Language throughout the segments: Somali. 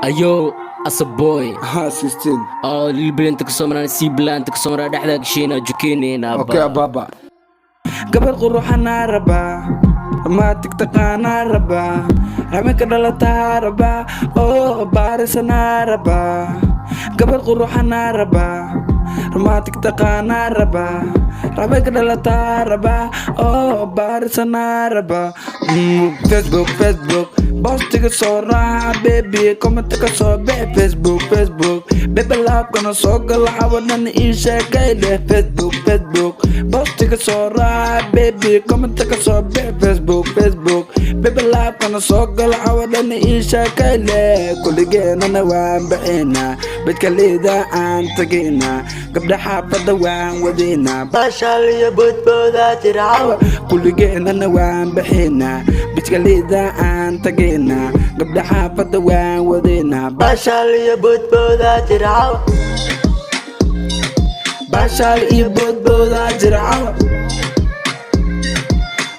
Ayo, as a boy. ها 16. البلانتك سمران سي بلانتك سمرا دحدك شينا جوكينينا اوكي يا بابا. قبل قروحنا ربا ما تقطعنا ربا رمك دلتها ربا او بارسنا ربا قبل قروحنا ربا ما تقطعنا ربا رمك دلتها ربا او بارسنا ربا فيسبوك فيسبوك بوستك صورة بيبي كومنتك صوبي فيسبوك فيسبوك بيبي لاب كنا صوغل حاولنا إيشا كايلة فيسبوك فيسبوك بوستك صورة بيبي كومنتك صوبي فيسبوك فيسبوك بيبي لاب كنا صوغل حاولنا إيشا كايلة كل جينا نوام بحينا بتكليدا عن تقينا قبل حافظ وان ودينا باشال يا بودا ترعاوة كل جينا نوام بحينا بتكليدا عن تقينا قبل حافظ وان ودينا باشال يا بودا ترعاوة باشال يبود بودا ترعاوة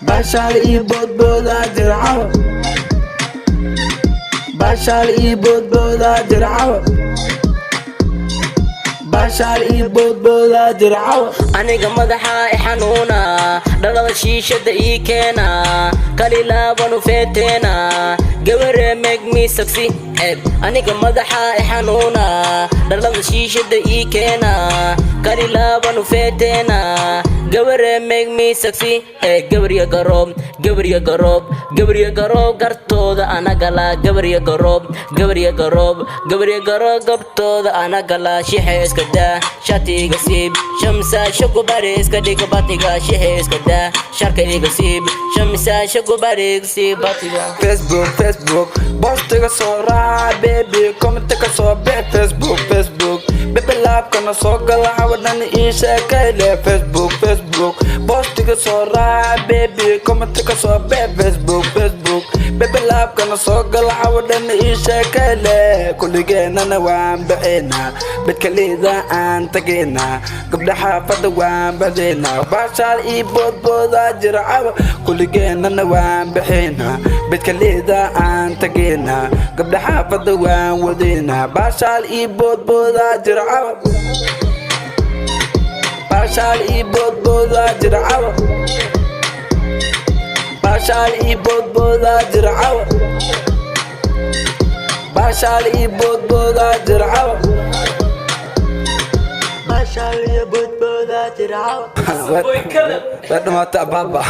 باشال يبود بودا ترعاوة باشال يبود بودا ترعاوة باشال يبود بودا ترعاوة aniga madaxa i xanuuna dhalada shiishada ii keena kalilaabanu feeteena gabare make me succeed aniga madaxa i xanuuna dhalada shiishada ii keena kalilaabanu feeteena gabare make me succeed gabriya garoob gabriya garoob gabriya garoob gartooda anagala gabriya garoob gabriya garoob gabriya garoob gartooda anagala shixeeska daa shatiga siib shamsa shaku bariska dhiga batiga shixeeska daa sharkayga siib shamsa shaku bariga siib batiga Facebook Facebook postiga soo raaca baby commentka soo bix Facebook Facebook baby lab kana soo gala hawadan ii sheekayle Facebook Facebook postiga soo raaca baby commentka soo bix Facebook Facebook baby lab kana soo gala hawadan ii sheekayle kulligeena waan bixina bedkaleeda aan tagina gabdha xaafada waan badina baashaal ii boodbooda jircaba kulligeena waan bixina bedkaleeda aan tagina gabdha xaafada waan wadina baashaal ii boodbooda jircaba baashaal ii boodbooda jircaba baashaal ii boodbooda jircaba baashaal ii boodbooda jircaba باشال يا بودا ترعاوة لا ما بابا